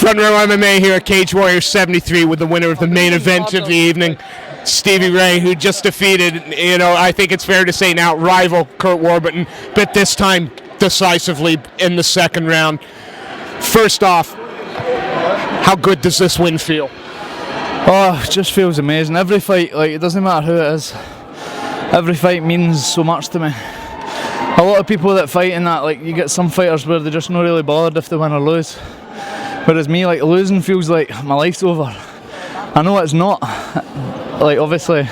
Front row MMA here at Cage Warriors 73 with the winner of the main event of the evening, Stevie Ray, who just defeated, I think it's fair to say now, rival Curt Warburton, but this time decisively in the second round. First off, how good does this win feel? Oh, it just feels amazing. Every fight, it doesn't matter who it is, every fight means so much to me. A lot of people that fight in that, you get some fighters where they're just not really bothered if they win or lose. Whereas me, losing feels like my life's over. I know it's not. Obviously,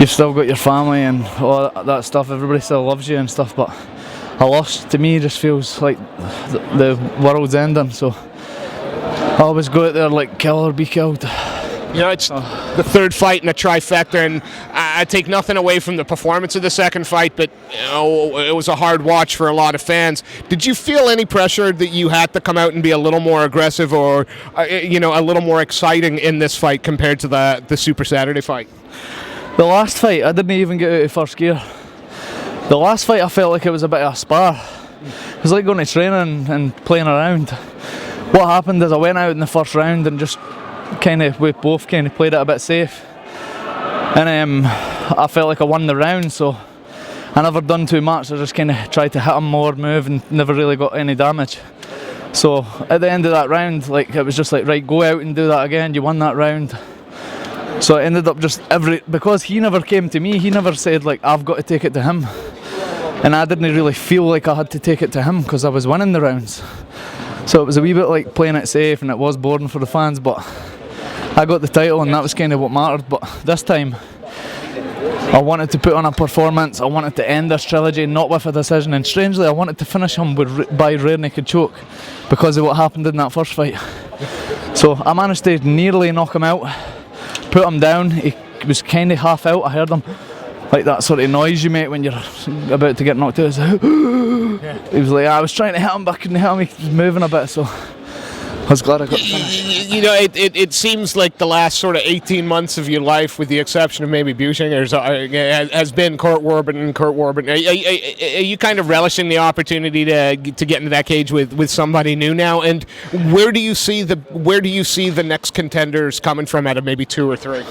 you've still got your family and all that stuff. Everybody still loves you and stuff, but a loss to me just feels like the world's ending. So I always go out there kill or be killed. It's the third fight in a trifecta, and I take nothing away from the performance of the second fight, but it was a hard watch for a lot of fans. Did you feel any pressure that you had to come out and be a little more aggressive or, a little more exciting in this fight compared to the Super Saturday fight? The last fight, I didn't even get out of first gear. The last fight, I felt like it was a bit of a spar. It was like going to training and playing around. What happened is I went out in the first round and just we both played it a bit safe, and I felt like I won the round, so I never done too much. I just tried to hit him more, move, and never really got any damage. So at the end of that round, it was just right, go out and do that again. You won that round. So it ended up because he never came to me. He never said I've got to take it to him, and I didn't really feel like I had to take it to him because I was winning the rounds. So it was a wee bit playing it safe, and it was boring for the fans, but I got the title and that was what mattered. But this time I wanted to put on a performance. I wanted to end this trilogy not with a decision, and strangely I wanted to finish him by rear naked choke because of what happened in that first fight. So I managed to nearly knock him out, put him down. He was half out. I heard him that sort of noise you make when you're about to get knocked out. He was I was trying to hit him, but I couldn't hit him. He was moving a bit, so I was glad I got finished. It seems like the last sort of 18 months of your life, with the exception of maybe Buchinger, has been Curt Warburton. Are you kind of relishing the opportunity to get into that cage with somebody new now? And where do you see the next contenders coming from out of maybe 2 or 3?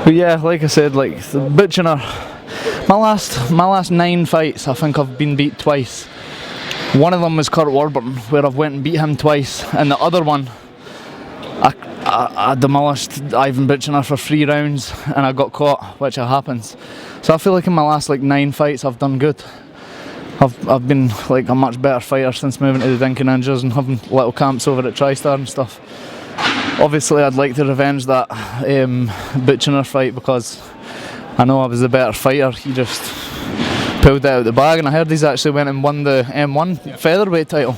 But yeah, like I said, the Buchinger, my last 9 fights, I think I've been beat twice. One of them was Curt Warburton, where I've went and beat him twice, and the other one, I demolished Ivan Buchinger for 3 rounds, and I got caught, which happens. So I feel like in my last 9 fights, I've done good. I've been a much better fighter since moving to the Dinky Ninjas and having little camps over at TriStar and stuff. Obviously, I'd like to revenge that Buchinger fight because I know I was the better fighter. He just pulled it out of the bag, and I heard he's actually went and won the M1 featherweight title.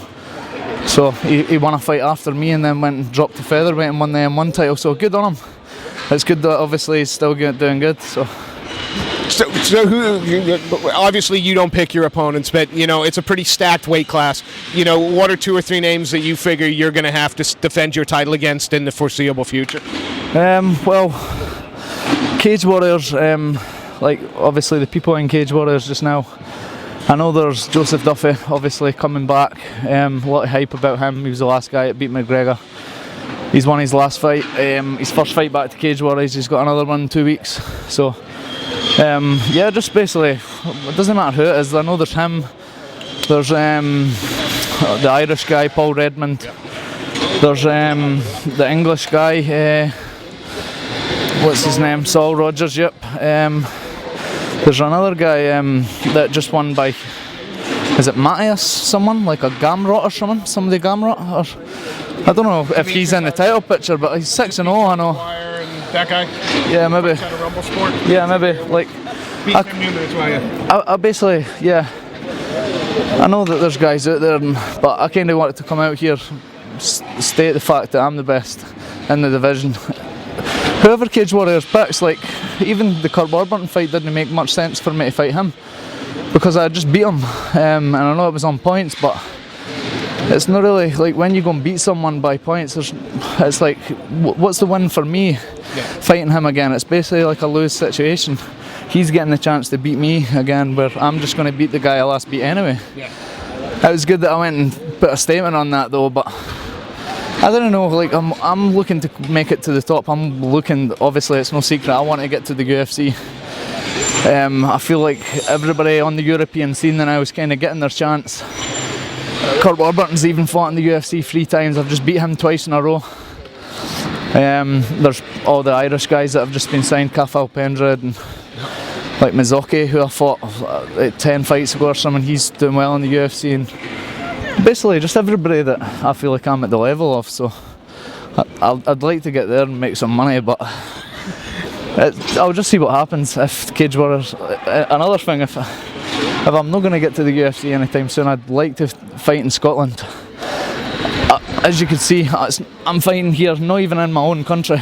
So he won a fight after me and then went and dropped the featherweight and won the M1 title. So good on him. It's good that obviously he's still doing good. So who, obviously you don't pick your opponents, but it's a pretty stacked weight class. What are 2 or 3 names that you figure you're going to have to defend your title against in the foreseeable future? Well, Cage Warriors, obviously the people in Cage Warriors just now, I know there's Joseph Duffy obviously coming back. A lot of hype about him. He was the last guy that beat McGregor. He's won his last fight, his first fight back to Cage Warriors. He's got another one in 2 weeks. So just basically, it doesn't matter who it is. I know there's him, there's the Irish guy Paul Redmond, there's the English guy, what's his name, Saul Rogers, yep. There's another guy that just won by, is it Matthias someone, a Gamrot or something, somebody Gamrot, or I don't know if he's in the title picture, but he's 6-0, I know. That guy? Yeah, maybe. Yeah, maybe. I basically, I know that there's guys out there, but I kind of wanted to come out here, state the fact that I'm the best in the division. Whoever Cage Warriors picks, even the Curt Warburton fight didn't make much sense for me to fight him because I just beat him, and I know it was on points, but it's not really when you go and beat someone by points. It's what's the win for me fighting him again? It's basically a lose situation. He's getting the chance to beat me again, where I'm just going to beat the guy I last beat anyway. it was good that I went and put a statement on that though, but I don't know, like I'm looking to make it to the top. I'm looking, obviously it's no secret, I want to get to the UFC. I feel like everybody on the European scene now is kind of getting their chance. Curt Warburton's even fought in the UFC 3 times. I've just beat him twice in a row. There's all the Irish guys that have just been signed, Kafal Pendred and like Mizoki, who I fought 10 fights ago or something. He's doing well in the UFC, and basically just everybody that I feel like I'm at the level of. So I'd like to get there and make some money, but I'll just see what happens if Cage Warriors. Another thing, if I'm not going to get to the UFC anytime soon, I'd like to fight in Scotland. As you can see, I'm fighting here, not even in my own country.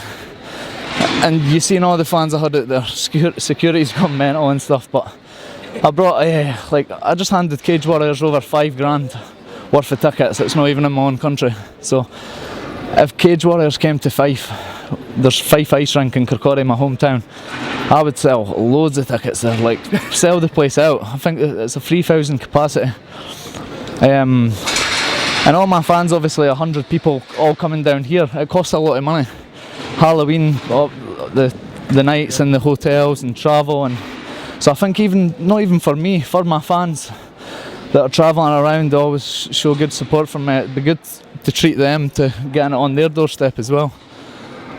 And you seen all the fans I had out there, security's gone mental and stuff, but I brought, I just handed Cage Warriors over $5,000 worth of tickets. It's not even in my own country. So if Cage Warriors came to Fife, there's Fife Ice Rink in Kirkcaldy, my hometown, I would sell loads of tickets there, like sell the place out. I think it's a 3,000 capacity. And all my fans, obviously 100 people all coming down here, it costs a lot of money. Halloween, the nights and the hotels and travel, and so I think not even for me, for my fans that are travelling around, they always show good support from me. It'd be good to treat them to getting it on their doorstep as well.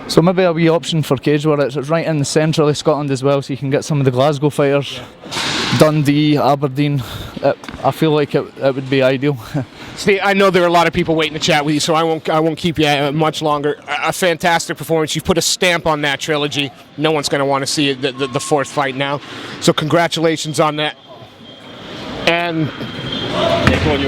So maybe a wee option for Cage Warriors. It's right in the central of Scotland as well, so you can get some of the Glasgow fighters, Dundee, Aberdeen. I feel like it would be ideal. Steve, I know there are a lot of people waiting to chat with you, so I won't keep you much longer. A fantastic performance. You've put a stamp on that trilogy. No one's going to want to see the fourth fight now. So congratulations on that. And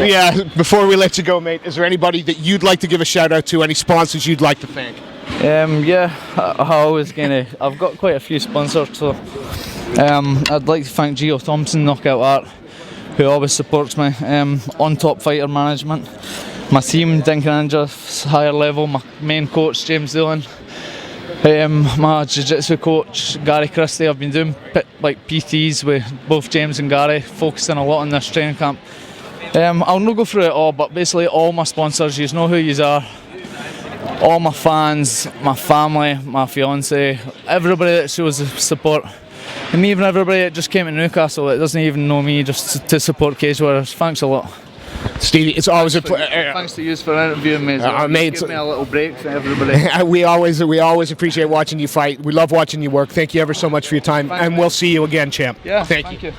yeah, before we let you go, mate, is there anybody that you'd like to give a shout out to? Any sponsors you'd like to thank? Yeah, I've got quite a few sponsors, so I'd like to thank Gio Thompson, Knockout Art, who always supports me, On Top Fighter Management, my team, Dinkin Ninja, Higher Level, my main coach, James Dillon, my jiu-jitsu coach, Gary Christie. I've been doing PTs with both James and Gary, focusing a lot on this training camp. I'll not go through it all, but basically all my sponsors, you know who you are, all my fans, my family, my fiance, everybody that shows support. And even everybody that just came to Newcastle that doesn't even know me, just to support Cage Warriors. Thanks a lot. Stevie, it's always a pleasure. Thanks to you for interviewing me. Mate, give me a little break for everybody. we always appreciate watching you fight. We love watching you work. Thank you ever so much for your time, and we'll see you again, champ. Yeah, thank you.